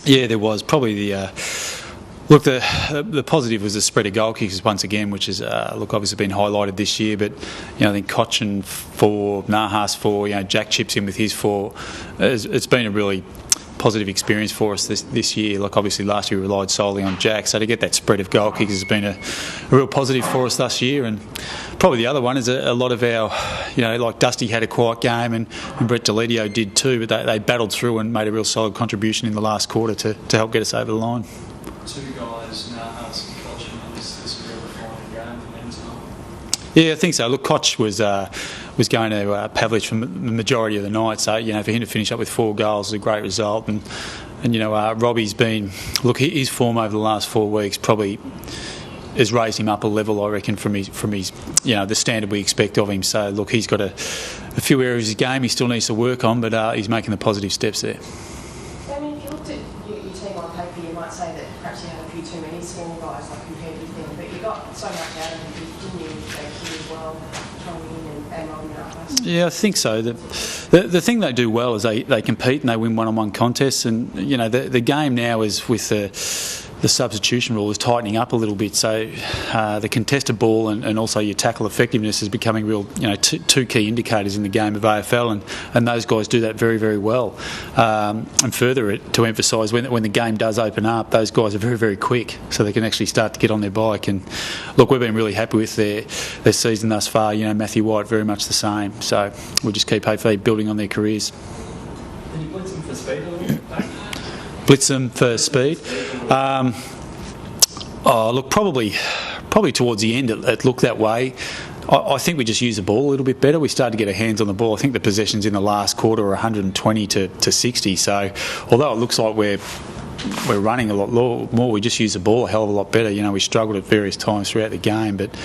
Yeah, there was probably the. Look, the positive was the spread of goal kicks once again, which is obviously been highlighted this year. But I think Cochin 4, Nahas 4, Jack chips in with his 4. It's been a really positive experience for us this year. Like obviously last year we relied solely on Jack, so to get that spread of goal kicks has been a real positive for us this year. And probably the other one is a lot of our, like Dusty had a quiet game and Brett Deledio did too, but they battled through and made a real solid contribution in the last quarter to help get us over the line. Two guys, Nahas and Cochin, this real defining game for them as well. Yeah, I think so. Look, Koch was going to Pavlich for the majority of the night, so for him to finish up with 4 goals is a great result. And Robbie's been, look, his form over the last 4 weeks probably has raised him up a level, I reckon, from his the standard we expect of him. So look, he's got a few areas of his game he still needs to work on, but he's making the positive steps there. I mean, if you looked at your team on paper, you might say that perhaps you had a few too many small guys, like compared with them, but you got so much out of them, didn't you, as well, coming in and on that. Yeah, I think so. The thing they do well is they compete and they win one-on-one contests, and the game now is with the substitution rule is tightening up a little bit, so the contested ball and also your tackle effectiveness is becoming real, two key indicators in the game of AFL, and those guys do that very, very well. And further, to emphasise, when the game does open up, those guys are very, very quick, so they can actually start to get on their bike. And look, we've been really happy with their season thus far. Matthew White very much the same, so we'll just keep hopefully building on their careers. Can you blitz them for speed a little bit? Blitz them for speed. Look, probably towards the end it looked that way. I think we just used the ball a little bit better. We started to get our hands on the ball. I think the possessions in the last quarter are 120 to 60. So although it looks like we're running a lot more, we just use the ball a hell of a lot better. We struggled at various times throughout the game, but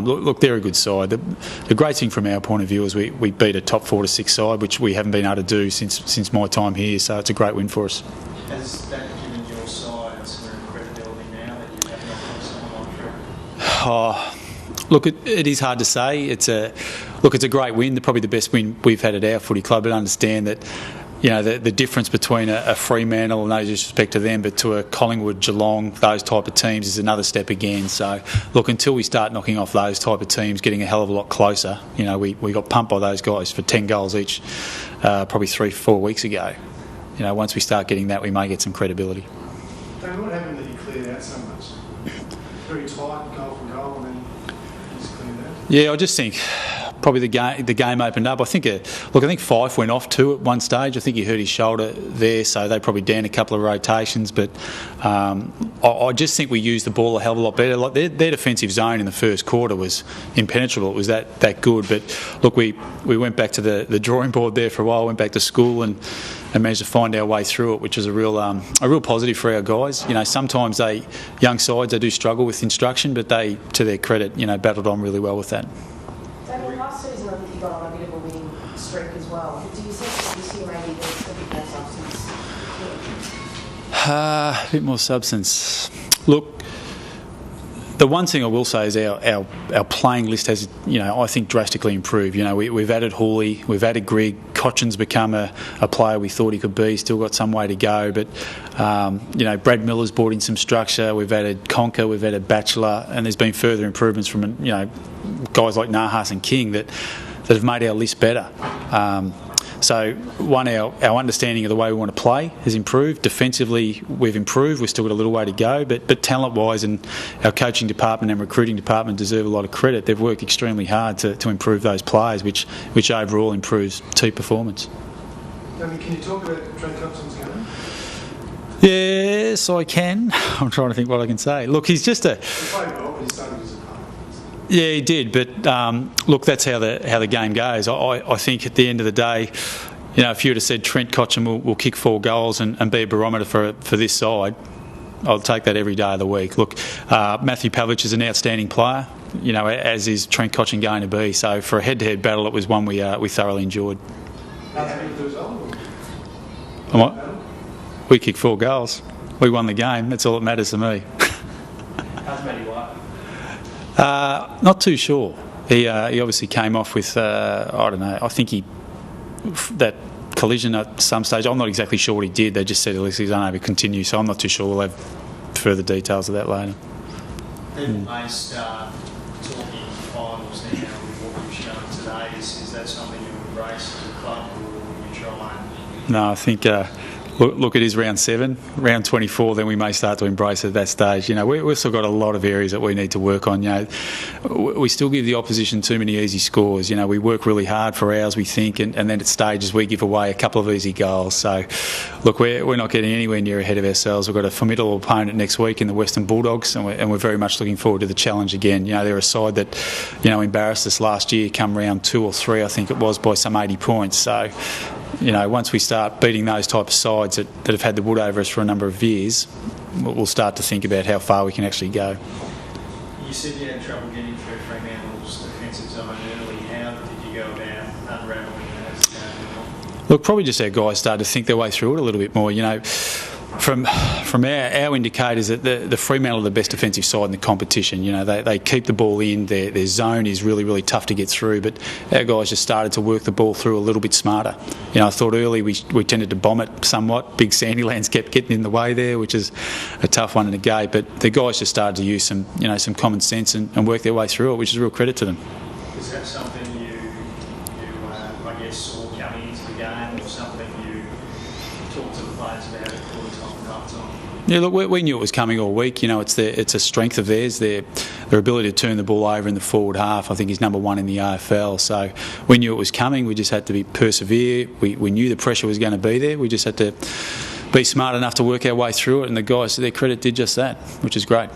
look, they're a good side. The great thing from our point of view is we beat a top 4 to 6 side, which we haven't been able to do since my time here. So it's a great win for us. Has that given your side some credibility now that you have not someone like Trent? Look, it is hard to say. It's a great win. Probably the best win we've had at our footy club. But understand that, the difference between a Fremantle, no disrespect to them, but to a Collingwood, Geelong, those type of teams is another step again. So, look, until we start knocking off those type of teams, getting a hell of a lot closer. We got pumped by those guys for 10 goals each, probably 3-4 weeks ago. Once we start getting that, we may get some credibility. David, what happened that you cleared out so much? Very tight, goal for goal, and then you just cleared out? Yeah, I just think probably the game opened up. I think Fife went off too at one stage. I think he hurt his shoulder there, so they probably down a couple of rotations. But I just think we used the ball a hell of a lot better. Like their defensive zone in the first quarter was impenetrable. It was that good. But look, we went back to the drawing board there for a while. Went back to school and managed to find our way through it, which was a real positive for our guys. Sometimes young sides they do struggle with instruction, but they, to their credit, battled on really well with that. So last season I think you got on a bit of a winning streak as well. Do you think this year maybe there's a bit more substance? A bit more substance. Look, the one thing I will say is our playing list has, I think drastically improved. We've added Hawley, we've added Grigg. Cochin's become a player we thought he could be. Still got some way to go, but Brad Miller's brought in some structure. We've added Conker, we've added Batchelor, and there's been further improvements from guys like Nahas and King that have made our list better. So, our understanding of the way we want to play has improved. Defensively, we've improved. We've still got a little way to go, but talent-wise, and our coaching department and recruiting department deserve a lot of credit. They've worked extremely hard to improve those players, which overall improves team performance. Can you talk about Trent Cochin's game? Yes, I can. I'm trying to think what I can say. Look, he's just a... He played well, but he started as a part. Yeah, he did, but look, that's how the game goes. I think at the end of the day, if you would have said Trent Cochin will kick 4 goals and be a barometer for this side, I'll take that every day of the week. Look, Matthew Pavlich is an outstanding player, as is Trent Cochin going to be. So for a head-to-head battle, it was one we thoroughly enjoyed. How happy with the result? We kicked 4 goals. We won the game. That's all that matters to me. How's Matty White? Not too sure. He obviously came off with I don't know. I think that collision at some stage. I'm not exactly sure what he did. They just said he's unable to continue, so I'm not too sure. We'll have further details of that later. People may start talking finals now with what you've shown today. Is that something you embrace as a club, or will you try and... No, I think... Look, it is round 7, round 24. Then we may start to embrace it at that stage. We've still got a lot of areas that we need to work on. We still give the opposition too many easy scores. We work really hard for ours, we think, and then at stages we give away a couple of easy goals. So, look, we're not getting anywhere near ahead of ourselves. We've got a formidable opponent next week in the Western Bulldogs, and we're very much looking forward to the challenge again. They're a side that, embarrassed us last year, come round 2 or 3, I think it was, by some 80 points. So, once we start beating those type of sides that have had the wood over us for a number of years, we'll start to think about how far we can actually go. You said you had trouble getting through Fremantle's defensive zone early. How did you go about unravelling that? Look, probably just our guys started to think their way through it a little bit more. From our indicators, that the Fremantle are the best defensive side in the competition. They keep the ball in. Their zone is really, really tough to get through. But our guys just started to work the ball through a little bit smarter. I thought early we tended to bomb it somewhat. Big Sandylands kept getting in the way there, which is a tough one to negate. But the guys just started to use some common sense and work their way through it, which is a real credit to them. Is that something you I guess, saw coming into the game, or something you talked to the players about at quarter-time and half-time? Yeah, look, we knew it was coming all week. It's a strength of theirs. Their ability to turn the ball over in the forward half, I think, is number 1 in the AFL. So we knew it was coming. We just had to persevere. We knew the pressure was going to be there. We just had to be smart enough to work our way through it. And the guys, to their credit, did just that, which is great.